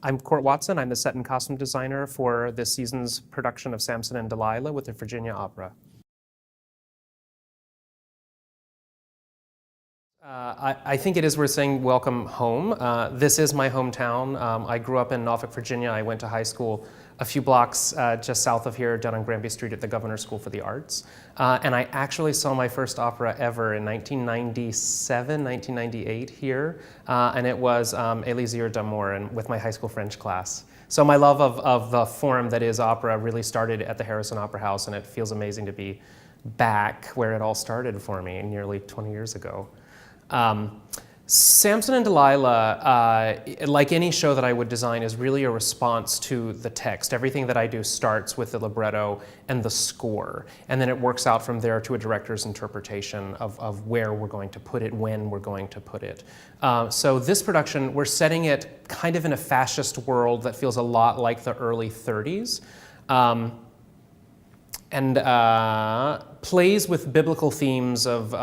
I'm Court Watson. I'm the set and costume designer for this season's production of Samson and Delilah with the Virginia Opera. I think it is worth saying welcome home. This is my hometown. I grew up in Norfolk, Virginia. I went to high school a few blocks just south of here, down on Granby Street at the Governor's School for the Arts. And I actually saw my first opera ever in 1997, 1998 here. And it was Elisir d'Amour with my high school French class. So my love of the form that is opera really started at the Harrison Opera House, and it feels amazing to be back where it all started for me nearly 20 years ago. Samson and Delilah, like any show that I would design, is really a response to the text. Everything that I do starts with the libretto and the score, and then it works out from there to a director's interpretation of where we're going to put it, when we're going to put it. So this production, we're setting it kind of in a fascist world that feels a lot like the early 30s. And plays with biblical themes of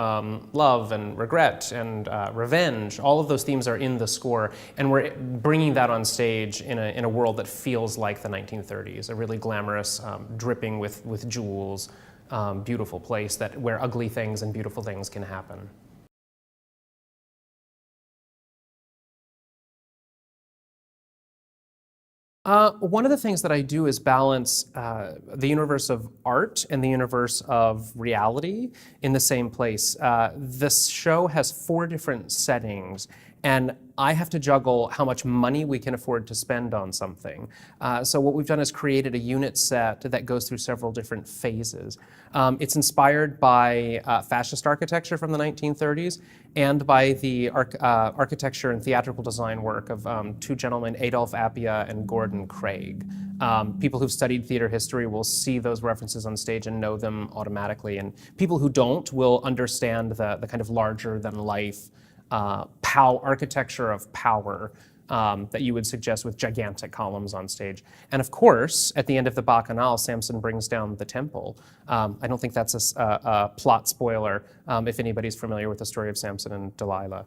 love and regret and revenge. All of those themes are in the score, and we're bringing that on stage in a world that feels like the 1930s, a really glamorous, dripping with jewels, beautiful place where ugly things and beautiful things can happen. One of the things that I do is balance the universe of art and the universe of reality in the same place. This show has 4 different settings, and I have to juggle how much money we can afford to spend on something. So what we've done is created a unit set that goes through several different phases. It's inspired by fascist architecture from the 1930s and by the architecture and theatrical design work of 2 gentlemen, Adolphe Appia and Gordon Craig. People who've studied theater history will see those references on stage and know them automatically, and people who don't will understand the kind of larger-than-life architecture of power that you would suggest with gigantic columns on stage. And of course, at the end of the Bacchanal, Samson brings down the temple. I don't think that's a plot spoiler if anybody's familiar with the story of Samson and Delilah.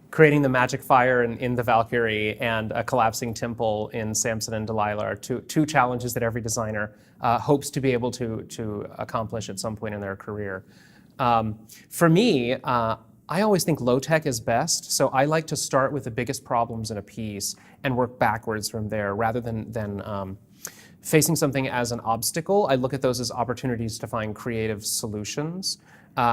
Creating the magic fire in the Valkyrie and a collapsing temple in Samson and Delilah are two challenges that every designer hopes to be able to accomplish at some point in their career. For me, I always think low-tech is best, so I like to start with the biggest problems in a piece and work backwards from there rather than facing something as an obstacle. I look at those as opportunities to find creative solutions.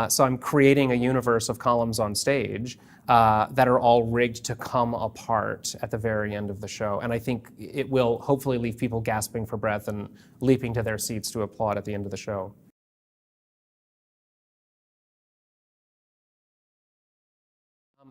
So I'm creating a universe of columns on stage that are all rigged to come apart at the very end of the show. And I think it will hopefully leave people gasping for breath and leaping to their seats to applaud at the end of the show.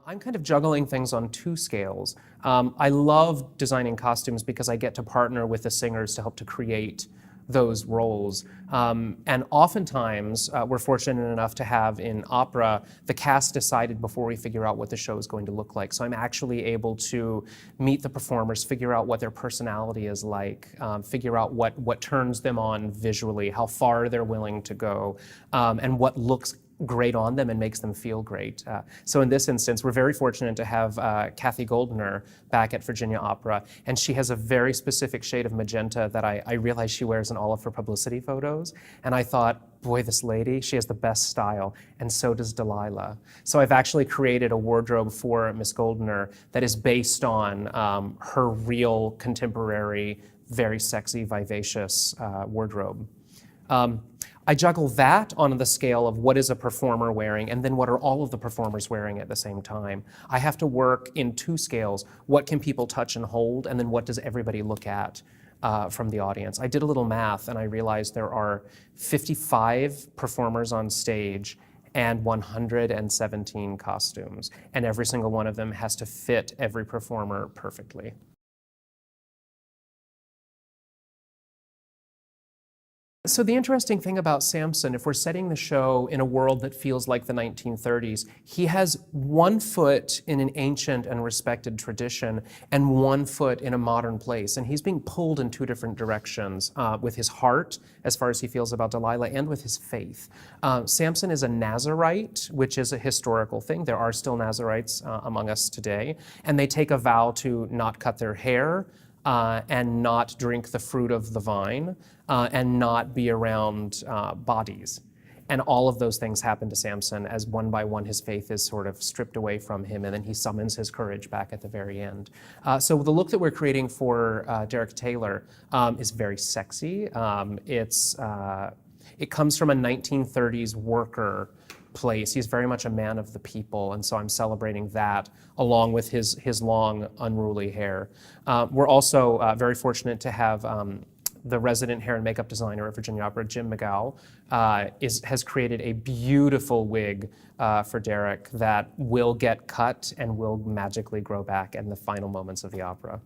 I'm kind of juggling things on 2 scales. I love designing costumes because I get to partner with the singers to help to create those roles. And oftentimes, we're fortunate enough to have in opera, the cast decided before we figure out what the show is going to look like. So I'm actually able to meet the performers, figure out what their personality is like, figure out what turns them on visually, how far they're willing to go, and what looks great on them and makes them feel great. So in this instance, we're very fortunate to have Kathy Goldner back at Virginia Opera, and she has a very specific shade of magenta that I realize she wears in all of her publicity photos, and I thought, boy, this lady, she has the best style, and so does Delilah. So I've actually created a wardrobe for Miss Goldner that is based on her real contemporary, very sexy, vivacious wardrobe. I juggle that on the scale of what is a performer wearing, and then what are all of the performers wearing at the same time. I have to work in 2 scales. What can people touch and hold, and then what does everybody look at from the audience? I did a little math, and I realized there are 55 performers on stage and 117 costumes, and every single one of them has to fit every performer perfectly. So the interesting thing about Samson, if we're setting the show in a world that feels like the 1930s, he has one foot in an ancient and respected tradition and one foot in a modern place. And he's being pulled in two different directions with his heart, as far as he feels about Delilah, and with his faith. Samson is a Nazarite, which is a historical thing. There are still Nazarites among us today. And they take a vow to not cut their hair, and not drink the fruit of the vine, and not be around bodies. And all of those things happen to Samson as one by one his faith is sort of stripped away from him, and then he summons his courage back at the very end. So the look that we're creating for Derek Taylor is very sexy. It comes from a 1930s worker place. He's very much a man of the people, and so I'm celebrating that along with his long, unruly hair. We're also very fortunate to have the resident hair and makeup designer at Virginia Opera, Jim McGow, has created a beautiful wig for Derek that will get cut and will magically grow back in the final moments of the opera.